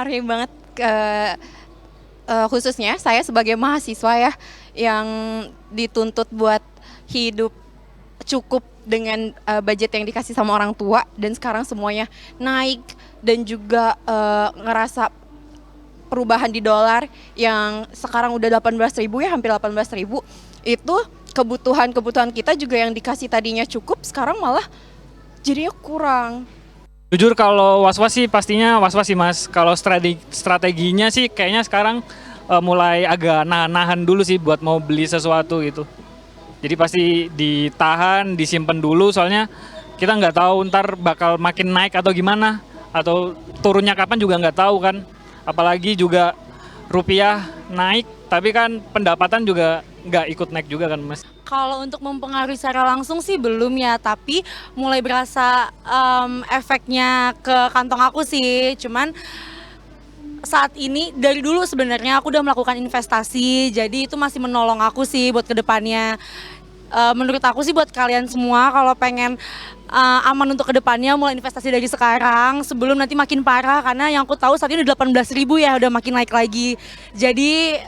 mempengaruhi banget ke khususnya saya sebagai mahasiswa ya yang dituntut buat hidup cukup dengan budget yang dikasih sama orang tua dan sekarang semuanya naik dan juga ngerasa perubahan di dolar yang sekarang udah 18.000 ya, hampir 18.000 itu kebutuhan kita juga yang dikasih tadinya cukup sekarang malah jadinya kurang. Jujur kalau was-was sih pastinya was-was sih Mas. Kalau strateginya sih kayaknya sekarang mulai agak nahan dulu sih buat mau beli sesuatu gitu. Jadi pasti ditahan, disimpan dulu soalnya kita nggak tahu ntar bakal makin naik atau gimana. Atau turunnya kapan juga nggak tahu kan. Apalagi juga rupiah naik tapi kan pendapatan juga nggak ikut naik juga kan Mas. Kalau untuk mempengaruhi secara langsung sih belum ya, tapi mulai berasa efeknya ke kantong aku sih. Cuman saat ini dari dulu sebenarnya aku udah melakukan investasi, jadi itu masih menolong aku sih buat kedepannya. Menurut aku sih buat kalian semua kalau pengen aman untuk kedepannya mulai investasi dari sekarang sebelum nanti makin parah karena yang aku tahu saat ini udah 18.000 ya udah makin naik lagi. Jadi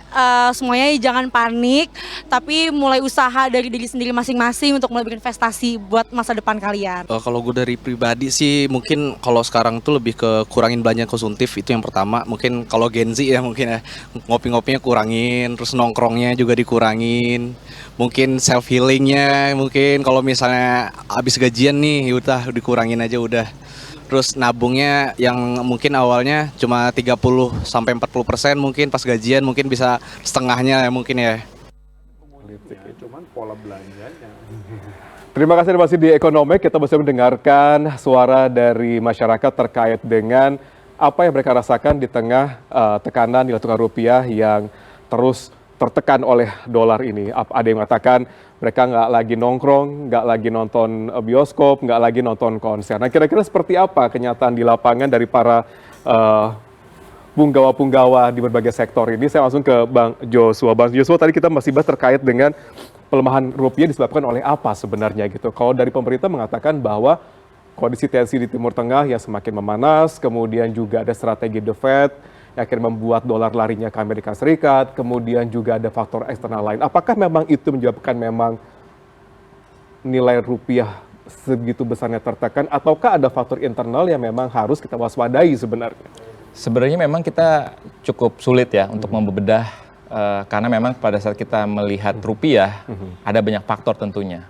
semuanya jangan panik tapi mulai usaha dari diri sendiri masing-masing untuk mulai berinvestasi buat masa depan kalian. Kalau gue dari pribadi sih mungkin kalau sekarang tuh lebih ke kurangin belanja konsumtif itu yang pertama. Mungkin kalau Gen Z ya mungkin ya ngopi-ngopinya kurangin, terus nongkrongnya juga dikurangin. Mungkin self healingnya mungkin kalau misalnya habis gajian nih udah dikurangin aja udah. Terus nabungnya yang mungkin awalnya cuma 30 sampai 40% mungkin pas gajian mungkin bisa setengahnya ya mungkin ya. Cuman pola belanjanya. Terima kasih masih di Ekonomi, kita masih mendengarkan suara dari masyarakat terkait dengan apa yang mereka rasakan di tengah tekanan nilai tukar rupiah yang terus tertekan oleh dolar ini. Ada yang mengatakan mereka nggak lagi nongkrong, nggak lagi nonton bioskop, nggak lagi nonton konser. Nah kira-kira seperti apa kenyataan di lapangan dari para punggawa-punggawa di berbagai sektor ini? Saya langsung ke Bang Joshua. Bang Joshua, tadi kita masih bahas terkait dengan pelemahan rupiah disebabkan oleh apa sebenarnya gitu. Kalau dari pemerintah mengatakan bahwa kondisi tensi di Timur Tengah yang semakin memanas, kemudian juga ada strategi The Fed yang akhirnya membuat dolar larinya ke Amerika Serikat, kemudian juga ada faktor eksternal lain. Apakah memang itu menyebabkan memang nilai rupiah segitu besarnya tertekan, ataukah ada faktor internal yang memang harus kita waspadai sebenarnya? Sebenarnya memang kita cukup sulit ya untuk membedah karena memang pada saat kita melihat rupiah ada banyak faktor tentunya.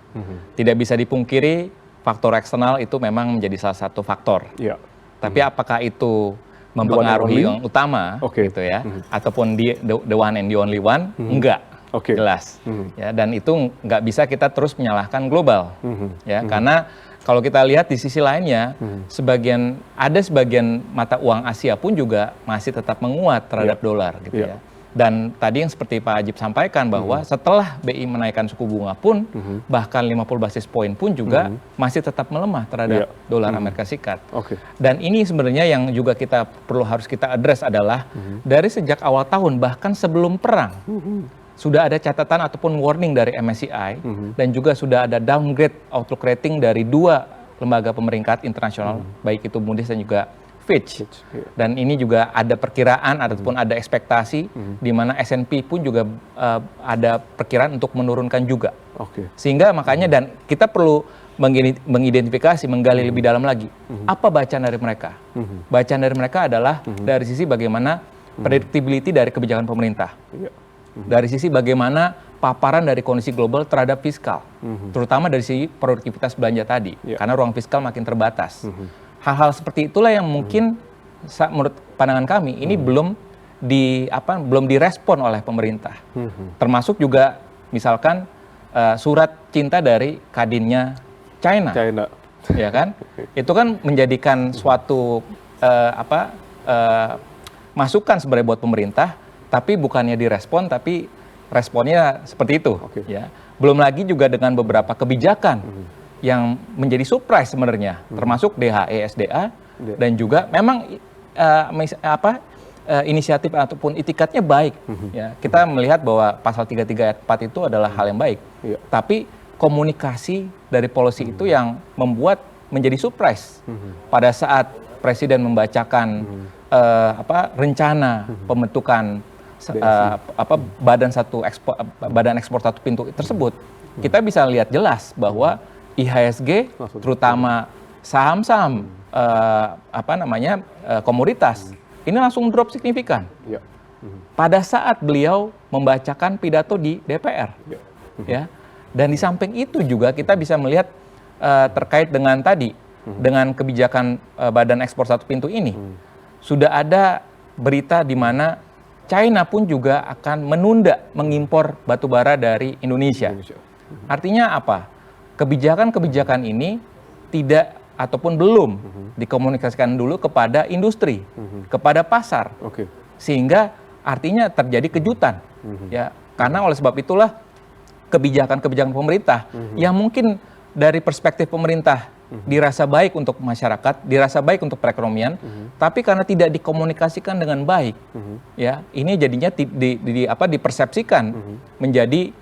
Tidak bisa dipungkiri faktor eksternal itu memang menjadi salah satu faktor. Ya. Tapi apakah itu mempengaruhi yang utama gitu ya, ataupun the one and the only one? Enggak, jelas. Ya, dan itu nggak bisa kita terus menyalahkan global, ya, karena kalau kita lihat di sisi lainnya, sebagian mata uang Asia pun juga masih tetap menguat terhadap dolar, gitu ya. Dan tadi yang seperti Pak Ajib sampaikan bahwa setelah BI menaikkan suku bunga pun, bahkan 50 basis poin pun juga masih tetap melemah terhadap dolar Amerika Serikat. Dan ini sebenarnya yang juga harus kita address adalah dari sejak awal tahun bahkan sebelum perang sudah ada catatan ataupun warning dari MSCI dan juga sudah ada downgrade outlook rating dari dua lembaga pemeringkat internasional baik itu Moody's dan juga Fitch. Dan ini juga ada perkiraan ataupun ada ekspektasi di mana S&P pun juga ada perkiraan untuk menurunkan juga. Sehingga makanya dan kita perlu mengidentifikasi, menggali lebih dalam lagi. Apa bacaan dari mereka? Bacaan dari mereka adalah dari sisi bagaimana predictability dari kebijakan pemerintah. Dari sisi bagaimana paparan dari kondisi global terhadap fiskal. Terutama dari sisi produktivitas belanja tadi. Karena ruang fiskal makin terbatas. Hal-hal seperti itulah yang mungkin menurut pandangan kami ini belum direspon oleh pemerintah. Termasuk juga misalkan surat cinta dari kadinnya China. Ya kan? Itu kan menjadikan suatu masukan sebenarnya buat pemerintah, tapi bukannya direspon tapi responnya seperti itu, ya. Belum lagi juga dengan beberapa kebijakan yang menjadi surprise sebenarnya, termasuk DHE SDA dan juga memang inisiatif ataupun itikadnya baik. Ya, kita melihat bahwa pasal 33 ayat 4 itu adalah hal yang baik. Tapi komunikasi dari policy itu yang membuat menjadi surprise pada saat Presiden membacakan rencana pembentukan badan ekspor satu pintu tersebut, kita bisa lihat jelas bahwa IHSG terutama saham-saham komoditas ini langsung drop signifikan. Pada saat beliau membacakan pidato di DPR, ya. Dan di samping itu juga kita bisa melihat terkait dengan tadi dengan kebijakan badan ekspor satu pintu ini, sudah ada berita di mana China pun juga akan menunda mengimpor batu bara dari Indonesia. Artinya apa? Kebijakan-kebijakan ini tidak ataupun belum dikomunikasikan dulu kepada industri, kepada pasar, sehingga artinya terjadi kejutan, ya. Karena oleh sebab itulah kebijakan-kebijakan pemerintah yang mungkin dari perspektif pemerintah dirasa baik untuk masyarakat, dirasa baik untuk perekonomian, tapi karena tidak dikomunikasikan dengan baik, ya, ini jadinya dipersepsikan menjadi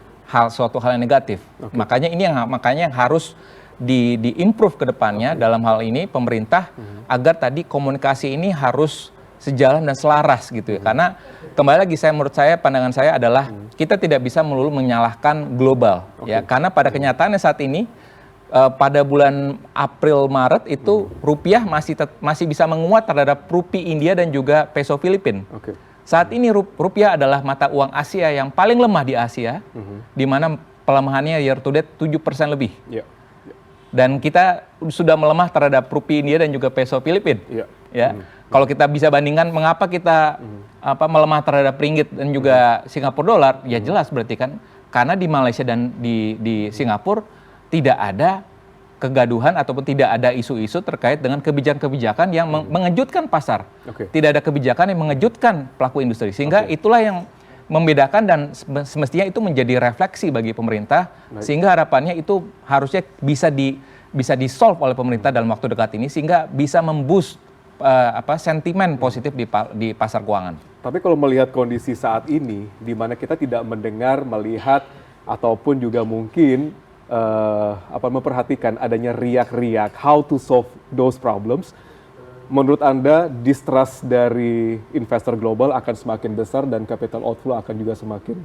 suatu hal yang negatif. Makanya ini yang harus di-improve ke depannya dalam hal ini pemerintah agar tadi komunikasi ini harus sejalan dan selaras gitu ya. Karena kembali lagi menurut saya pandangan saya adalah kita tidak bisa melulu menyalahkan global, ya, karena pada kenyataannya saat ini pada bulan April Maret itu rupiah masih bisa menguat terhadap rupee India dan juga peso Filipina. Saat ini rupiah adalah mata uang Asia yang paling lemah di Asia, di mana pelemahannya year to date 7% lebih. Dan kita sudah melemah terhadap rupee India dan juga peso Filipina. Ya. Kalau kita bisa bandingkan mengapa kita melemah terhadap ringgit dan juga Singapura dolar, ya jelas berarti kan karena di Malaysia dan di Singapura tidak ada kegaduhan ataupun tidak ada isu-isu terkait dengan kebijakan-kebijakan yang mengejutkan pasar. Tidak ada kebijakan yang mengejutkan pelaku industri. Sehingga itulah yang membedakan dan semestinya itu menjadi refleksi bagi pemerintah. Sehingga harapannya itu harusnya bisa di-solve oleh pemerintah dalam waktu dekat ini sehingga bisa memboost sentimen positif di pasar keuangan. Tapi kalau melihat kondisi saat ini, di mana kita tidak mendengar, melihat, ataupun juga mungkin memperhatikan adanya riak-riak how to solve those problems, menurut Anda distrust dari investor global akan semakin besar dan capital outflow akan juga semakin?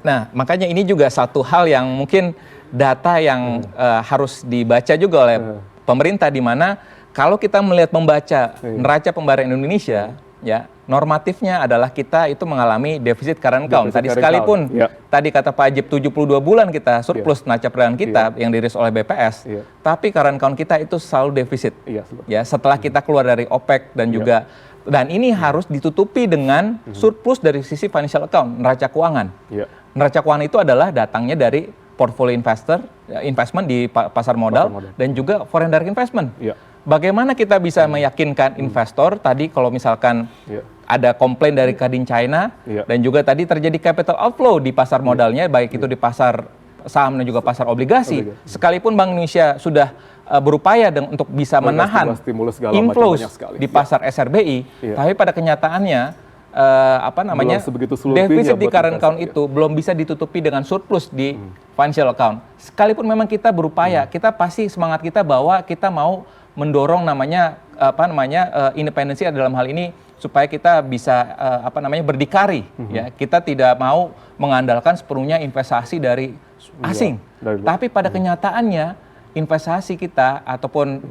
Nah, makanya ini juga satu hal yang mungkin data yang harus dibaca juga oleh pemerintah, di mana kalau kita membaca neraca pembayaran Indonesia, ya, normatifnya adalah kita itu mengalami defisit current account. Tadi sekalipun tadi kata Pak Ajib 72 bulan kita surplus neraca perdagangan kita yang dirilis oleh BPS, tapi current account kita itu selalu defisit. Ya, setelah kita keluar dari OPEC dan juga dan ini harus ditutupi dengan surplus dari sisi financial account, neraca keuangan. Neraca keuangan itu adalah datangnya dari portfolio investment di pasar modal dan juga foreign direct investment. Bagaimana kita bisa meyakinkan investor tadi kalau misalkan ada komplain dari Kadin China dan juga tadi terjadi capital outflow di pasar modalnya, baik itu di pasar saham dan juga pasar obligasi. Sekalipun Bank Indonesia sudah berupaya untuk bisa menahan inflows di pasar SRBI, tapi pada kenyataannya defisit di current account itu belum bisa ditutupi dengan surplus di financial account. Sekalipun memang kita berupaya, kita pasti semangat kita bahwa kita mau mendorong independensi dalam hal ini supaya kita bisa berdikari, ya. Kita tidak mau mengandalkan sepenuhnya investasi dari asing. Tapi pada kenyataannya investasi kita ataupun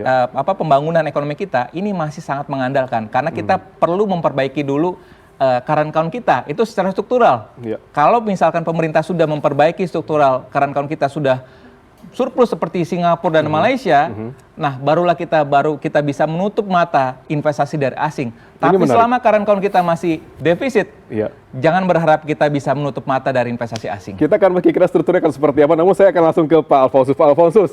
pembangunan ekonomi kita ini masih sangat mengandalkan karena kita perlu memperbaiki dulu current account kita itu secara struktural. Kalau misalkan pemerintah sudah memperbaiki struktural current account kita sudah surplus seperti Singapura dan Malaysia, nah barulah kita bisa menutup mata investasi dari asing. Tapi selama current account kita masih defisit, jangan berharap kita bisa menutup mata dari investasi asing. Kita akan kira strukturnya akan seperti apa, namun saya akan langsung ke Pak Alfonsus. Pak Alfonsus,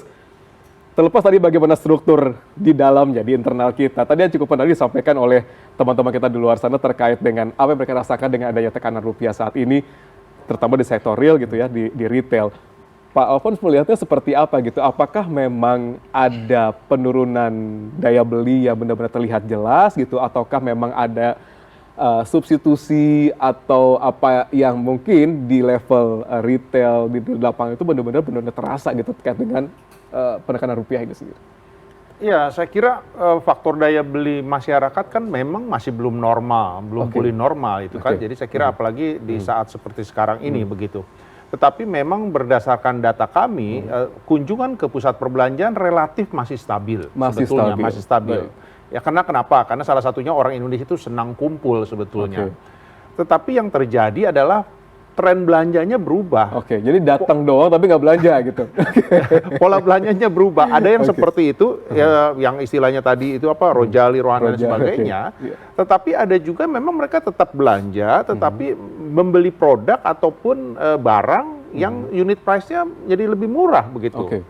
terlepas tadi bagaimana struktur di dalamnya, di internal kita, tadi yang cukup menarik disampaikan oleh teman-teman kita di luar sana terkait dengan apa yang mereka rasakan dengan adanya tekanan rupiah saat ini, terutama di sektor real gitu ya, di retail. Pak Alfons melihatnya seperti apa gitu? Apakah memang ada penurunan daya beli yang benar-benar terlihat jelas gitu? Ataukah memang ada substitusi atau apa yang mungkin di level retail di lapangan itu benar-benar terasa gitu terkait dengan penekanan rupiah ini sendiri? Ya, saya kira faktor daya beli masyarakat kan memang masih belum normal, belum pulih normal itu kan. Jadi saya kira apalagi di saat seperti sekarang ini begitu. Tetapi memang berdasarkan data kami, kunjungan ke pusat perbelanjaan relatif masih stabil. Sebetulnya masih stabil. Ya karena kenapa? Karena salah satunya orang Indonesia itu senang kumpul sebetulnya. Tetapi yang terjadi adalah tren belanjanya berubah. Jadi datang doang tapi nggak belanja gitu. Pola belanjanya berubah. Ada yang seperti itu, ya, yang istilahnya tadi itu apa, rojali, rohani dan sebagainya. Tetapi ada juga memang mereka tetap belanja, tetapi membeli produk ataupun barang yang unit price-nya jadi lebih murah begitu.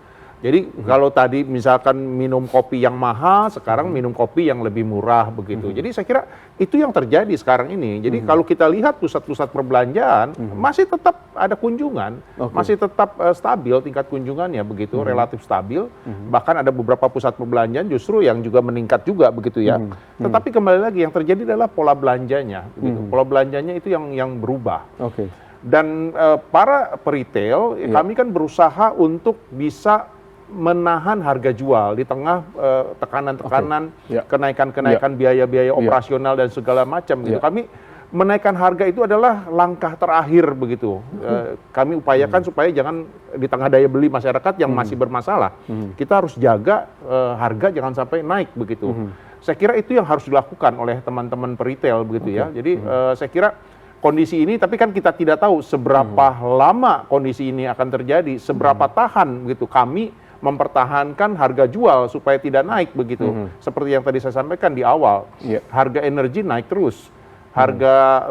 Jadi kalau tadi misalkan minum kopi yang mahal, sekarang minum kopi yang lebih murah begitu. Jadi saya kira itu yang terjadi sekarang ini. Jadi kalau kita lihat pusat-pusat perbelanjaan masih tetap ada kunjungan, masih tetap stabil tingkat kunjungannya begitu, relatif stabil. Bahkan ada beberapa pusat perbelanjaan justru yang juga meningkat juga begitu ya. Tetapi kembali lagi yang terjadi adalah pola belanjanya begitu. Pola belanjanya itu yang berubah. Dan para peritel, kami kan berusaha untuk bisa menahan harga jual di tengah tekanan-tekanan, kenaikan-kenaikan biaya-biaya operasional dan segala macam gitu. Kami menaikkan harga itu adalah langkah terakhir begitu. Kami upayakan supaya jangan di tengah daya beli masyarakat yang masih bermasalah. Kita harus jaga harga jangan sampai naik begitu. Saya kira itu yang harus dilakukan oleh teman-teman peritel begitu ya. Jadi saya kira kondisi ini, tapi kan kita tidak tahu seberapa lama kondisi ini akan terjadi, seberapa tahan begitu. Kami mempertahankan harga jual supaya tidak naik begitu. Seperti yang tadi saya sampaikan di awal, harga energi naik terus, harga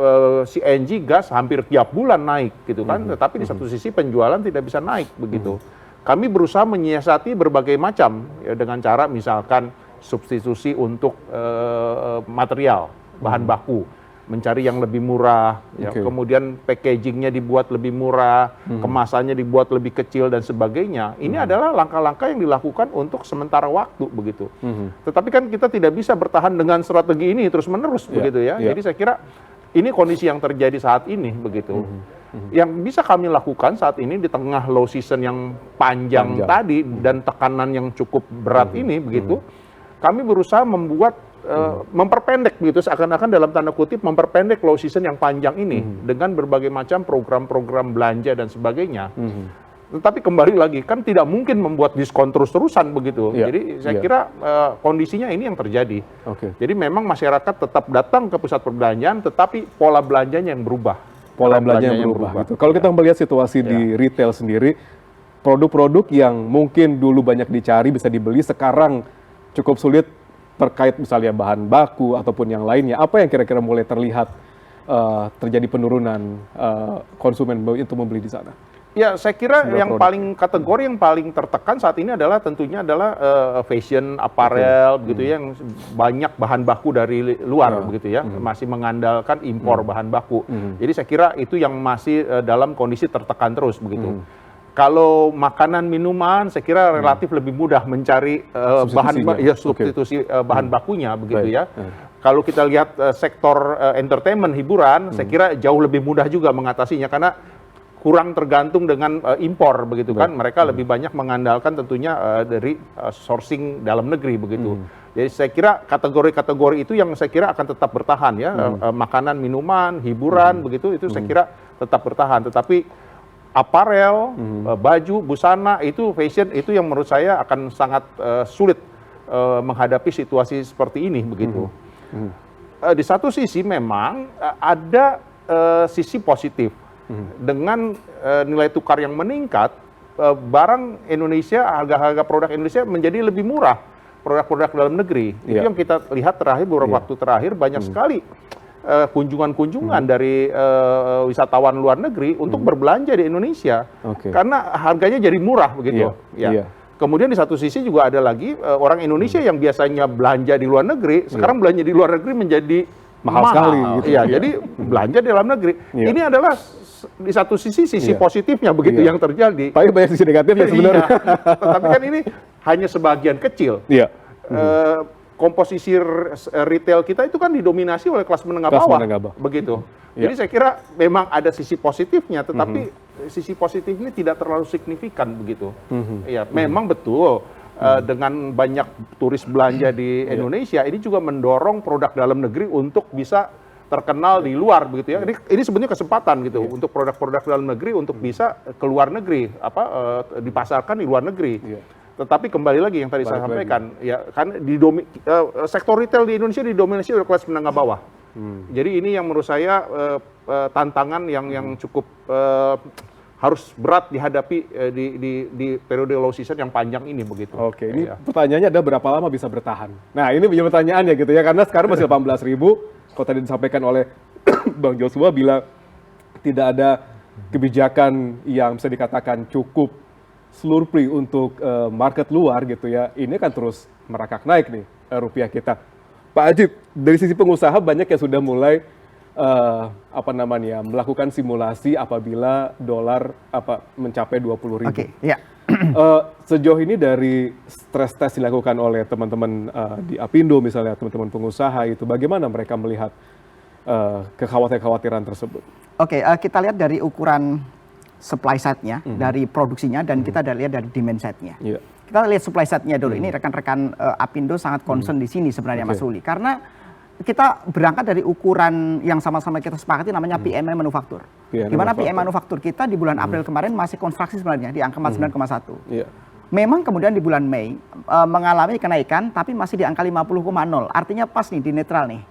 CNG gas hampir tiap bulan naik gitu kan. Tetapi di satu sisi penjualan tidak bisa naik begitu. Kami berusaha menyiasati berbagai macam ya, dengan cara misalkan substitusi untuk material bahan baku, mencari yang lebih murah, ya. Kemudian packagingnya dibuat lebih murah, kemasannya dibuat lebih kecil dan sebagainya. Ini adalah langkah-langkah yang dilakukan untuk sementara waktu begitu. Tetapi kan kita tidak bisa bertahan dengan strategi ini terus-menerus begitu ya. Jadi saya kira ini kondisi yang terjadi saat ini begitu. Yang bisa kami lakukan saat ini di tengah low season yang panjang tadi dan tekanan yang cukup berat ini begitu, kami berusaha memperpendek begitu, seakan-akan dalam tanda kutip memperpendek low season yang panjang ini dengan berbagai macam program-program belanja dan sebagainya. Tetapi kembali lagi kan tidak mungkin membuat diskon terus-terusan begitu. Jadi saya kira kondisinya ini yang terjadi. Jadi memang masyarakat tetap datang ke pusat perbelanjaan, tetapi pola belanjanya yang berubah. Pola belanjanya yang berubah. Gitu. Kalau kita melihat situasi di retail sendiri, produk-produk yang mungkin dulu banyak dicari bisa dibeli, sekarang cukup sulit terkait misalnya bahan baku ataupun yang lainnya. Apa yang kira-kira mulai terlihat terjadi penurunan konsumen untuk membeli di sana? Ya, saya kira kategori yang paling tertekan saat ini adalah tentunya adalah fashion, apparel begitu ya, yang banyak bahan baku dari luar begitu ya, masih mengandalkan impor bahan baku. Jadi saya kira itu yang masih dalam kondisi tertekan terus begitu. Kalau makanan minuman, saya kira relatif lebih mudah mencari substitusi bahan bakunya begitu ya. Kalau kita lihat sektor entertainment, hiburan, saya kira jauh lebih mudah juga mengatasinya karena kurang tergantung dengan impor begitu kan. Mereka lebih banyak mengandalkan tentunya dari sourcing dalam negeri begitu. Jadi saya kira kategori-kategori itu yang saya kira akan tetap bertahan ya. Makanan, minuman, hiburan begitu, itu saya kira tetap bertahan. Tetapi aparel, baju, busana, itu fashion, itu yang menurut saya akan sangat sulit menghadapi situasi seperti ini begitu. Di satu sisi memang ada sisi positif. Dengan nilai tukar yang meningkat, barang Indonesia, harga-harga produk Indonesia menjadi lebih murah, produk-produk dalam negeri. Itu yang kita lihat terakhir, beberapa waktu terakhir banyak sekali kunjungan-kunjungan dari wisatawan luar negeri untuk berbelanja di Indonesia, karena harganya jadi murah begitu. Kemudian di satu sisi juga ada lagi orang Indonesia yang biasanya belanja di luar negeri, sekarang belanja di luar negeri menjadi mahal sekali. Gitu. Jadi belanja di dalam negeri. Ini adalah di satu sisi positifnya begitu yang terjadi. Tapi banyak sisi negatifnya sebenarnya. Tetapi kan ini hanya sebagian kecil. Komposisi retail kita itu kan didominasi oleh kelas menengah bawah, begitu. Jadi saya kira memang ada sisi positifnya, tetapi sisi positif ini tidak terlalu signifikan begitu. Memang betul dengan banyak turis belanja di Indonesia, ini juga mendorong produk dalam negeri untuk bisa terkenal di luar begitu ya. Ini sebenarnya kesempatan gitu untuk produk-produk dalam negeri untuk bisa ke luar negeri, dipasarkan di luar negeri. Tetapi kembali lagi yang tadi saya sampaikan, ya kan sektor retail di Indonesia didominasi oleh kelas menengah bawah. Jadi ini yang menurut saya tantangan yang cukup harus berat dihadapi di periode low season yang panjang ini begitu. Oke, ini pertanyaannya ada berapa lama bisa bertahan? Nah, ini menjadi pertanyaannya gitu ya, karena sekarang masih 18.000. Kalau tadi disampaikan oleh Bang Joshua bilang tidak ada kebijakan yang bisa dikatakan cukup slurpy untuk market luar gitu ya. Ini kan terus merangkak naik nih rupiah kita. Pak Ajib, dari sisi pengusaha banyak yang sudah mulai melakukan simulasi apabila dolar mencapai 20.000. Oke, ya. Sejauh ini dari stress test dilakukan oleh teman-teman di Apindo misalnya, teman-teman pengusaha itu, bagaimana mereka melihat kekhawatiran tersebut? Oke, kita lihat dari ukuran supply side-nya, dari produksinya, dan kita lihat dari demand side-nya. Yeah. Kita lihat supply side-nya dulu. Ini rekan-rekan Apindo sangat concern di sini sebenarnya, Mas Ruli, karena kita berangkat dari ukuran yang sama-sama kita sepakati namanya PMI manufaktur. Di mana PMI manufaktur kita di bulan April kemarin masih kontraksi sebenarnya di angka 49,1. Memang kemudian di bulan Mei mengalami kenaikan tapi masih di angka 50,0. Artinya pas nih di netral nih.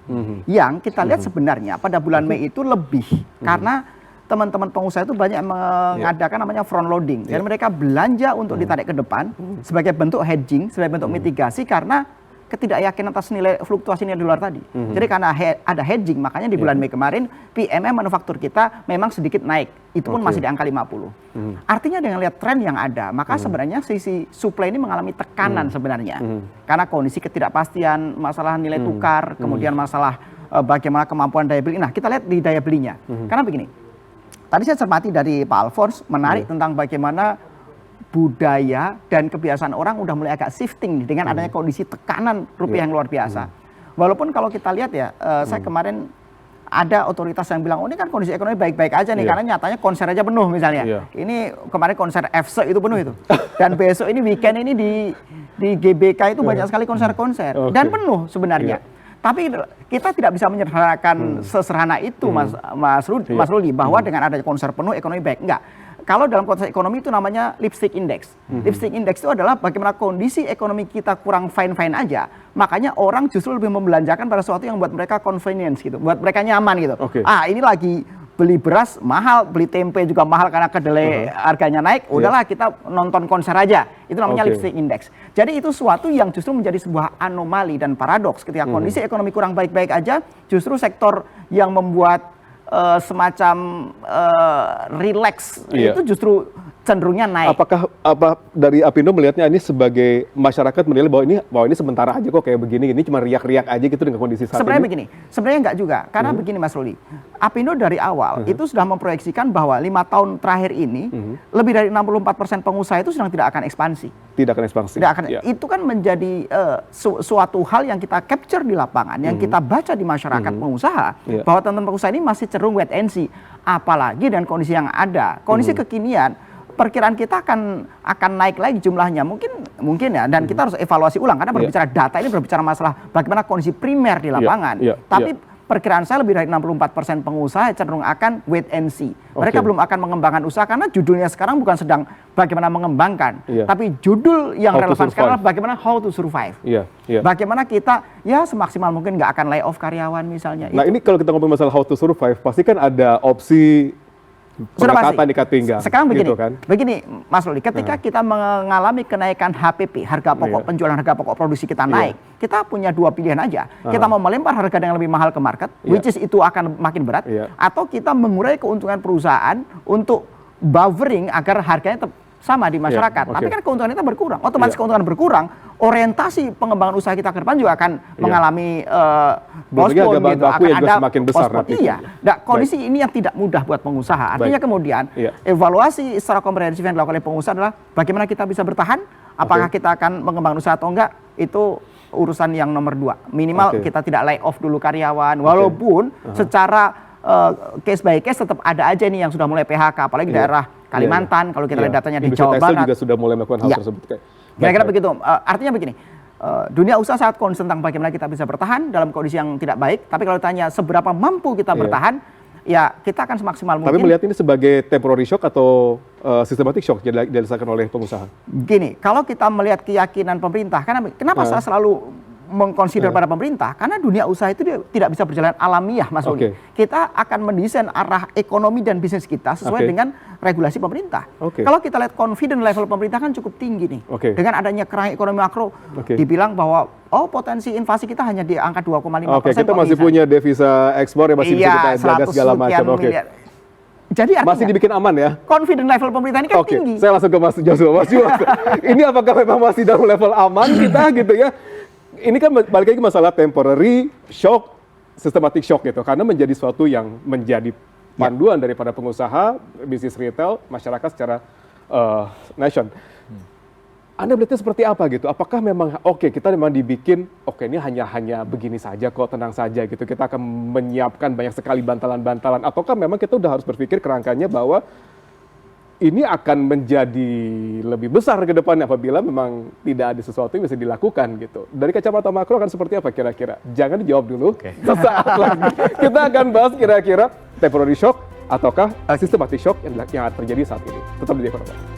Yang kita lihat sebenarnya pada bulan Mei itu lebih karena teman-teman pengusaha itu banyak mengadakan namanya front loading. Dan mereka belanja untuk ditarik ke depan sebagai bentuk hedging, sebagai bentuk mitigasi karena ketidakyakinan atas nilai fluktuasi nilai dolar tadi. Jadi karena ada hedging, makanya di bulan Mei kemarin PMI manufaktur kita memang sedikit naik. Itu pun masih di angka 50. Artinya dengan lihat tren yang ada, maka sebenarnya sisi supply ini mengalami tekanan sebenarnya. Karena kondisi ketidakpastian, masalah nilai tukar, kemudian masalah bagaimana kemampuan daya beli. Nah, kita lihat di daya belinya. Karena begini, tadi saya cermati dari Pak Alfons menarik tentang bagaimana budaya dan kebiasaan orang udah mulai agak shifting dengan adanya kondisi tekanan rupiah yang luar biasa. Walaupun kalau kita lihat ya, saya kemarin ada otoritas yang bilang, oh ini kan kondisi ekonomi baik-baik aja nih, karena nyatanya konser aja penuh misalnya. Ini kemarin konser FC itu penuh itu. Dan besok ini weekend ini di GBK itu banyak sekali konser-konser. Dan penuh sebenarnya. Tapi kita tidak bisa menyederhanakan sesederhana itu, Mas Rudi, bahwa dengan adanya konser penuh ekonomi baik. Enggak. Kalau dalam konteks ekonomi itu namanya lipstick index. Lipstick index itu adalah bagaimana kondisi ekonomi kita kurang fine-fine aja. Makanya orang justru lebih membelanjakan pada sesuatu yang buat mereka convenience gitu. Buat mereka nyaman gitu. Ini lagi beli beras mahal, beli tempe juga mahal karena kedelai harganya naik. Udahlah kita nonton konser aja. Itu namanya lipstick index. Jadi itu sesuatu yang justru menjadi sebuah anomali dan paradoks. Ketika kondisi ekonomi kurang baik-baik aja, justru sektor yang membuat semacam relax itu justru cenderungnya naik. Apakah dari Apindo melihatnya ini sebagai masyarakat menilai bahwa ini sementara aja kok kayak begini, ini cuma riak-riak aja gitu dengan kondisi saat sebenarnya ini? Begini, sebenarnya enggak juga. Karena begini Mas Ruli, Apindo dari awal itu sudah memproyeksikan bahwa 5 tahun terakhir ini lebih dari 64% pengusaha itu sedang tidak akan ekspansi. Tidak akan ekspansi. Itu kan menjadi suatu hal yang kita capture di lapangan, yang kita baca di masyarakat pengusaha, bahwa teman-teman pengusaha ini masih cenderung wait and see. Apalagi dan kondisi yang ada, kondisi kekinian, perkiraan kita akan naik lagi jumlahnya mungkin ya, dan kita harus evaluasi ulang karena berbicara data ini berbicara masalah bagaimana kondisi primer di lapangan. Tapi perkiraan saya lebih dari 64% pengusaha cenderung akan wait and see. Mereka belum akan mengembangkan usaha karena judulnya sekarang bukan sedang bagaimana mengembangkan, tapi judul yang relevan sekarang adalah bagaimana how to survive. Bagaimana kita ya semaksimal mungkin nggak akan lay off karyawan misalnya. Nah ini kalau kita ngomong masalah how to survive, pasti kan ada opsi pengangkatan ikat pinggang. Sekarang begini, gitu kan? Begini Mas Ruli, ketika kita mengalami kenaikan HPP, harga pokok penjualan harga pokok produksi kita naik, kita punya dua pilihan aja. Kita mau melempar harga yang lebih mahal ke market, which is itu akan makin berat, atau kita mengurai keuntungan perusahaan untuk buffering agar harganya tetap sama di masyarakat. Tapi kan keuntungan kita berkurang, otomatis keuntungan berkurang, orientasi pengembangan usaha kita ke depan juga akan mengalami postpone gitu, akan ada semakin besar nanti. Nah, kondisi ini yang tidak mudah buat pengusaha. Artinya kemudian evaluasi secara komprehensif yang dilakukan oleh pengusaha adalah bagaimana kita bisa bertahan, apakah kita akan mengembangkan usaha atau enggak, itu urusan yang nomor 2. Minimal kita tidak lay off dulu karyawan, walaupun secara case by case tetap ada aja nih yang sudah mulai PHK, apalagi daerah Kalimantan, kalau kita lihat datanya di Jawa Barat. juga sudah mulai melakukan hal tersebut. Kira-kira begitu. Artinya begini, dunia usaha sangat concern tentang bagaimana kita bisa bertahan dalam kondisi yang tidak baik. Tapi kalau ditanya seberapa mampu kita bertahan, ya kita akan semaksimal mungkin. Tapi melihat ini sebagai temporary shock atau systematic shock yang dirasakan oleh pengusaha? Gini, kalau kita melihat keyakinan pemerintah, karena kenapa saya selalu mengkonsider pada pemerintah? Karena dunia usaha itu tidak bisa berjalan alamiah, Mas Roni. Kita akan mendesain arah ekonomi dan bisnis kita sesuai dengan regulasi pemerintah. Kalau kita lihat confident level pemerintah kan cukup tinggi nih. Dengan adanya kerang ekonomi makro, dibilang bahwa potensi inflasi kita hanya di angka 2,5%. Kita masih punya devisa ekspor yang masih bisa kita jaga segala macam. Jadi masih dibikin aman ya? Confident level pemerintah ini kan tinggi. Saya langsung ke Mas Joshua. Mas Joshua, ini apakah memang masih dalam level aman kita gitu ya? Ini kan balik lagi masalah temporary shock, systematic shock gitu. Karena menjadi suatu yang menjadi panduan daripada pengusaha, bisnis retail, masyarakat secara nation. Anda melihatnya seperti apa gitu? Apakah memang kita memang dibikin ini hanya begini saja kok, tenang saja gitu. Kita akan menyiapkan banyak sekali bantalan-bantalan. Ataukah memang kita udah harus berpikir kerangkanya bahwa ini akan menjadi lebih besar ke depannya apabila memang tidak ada sesuatu yang bisa dilakukan gitu. Dari kacamata makro akan seperti apa kira-kira? Jangan dijawab dulu. Sesaat lagi kita akan bahas kira-kira temporary shock ataukah systematic shock yang terjadi saat ini. Tetap di Ekonomi.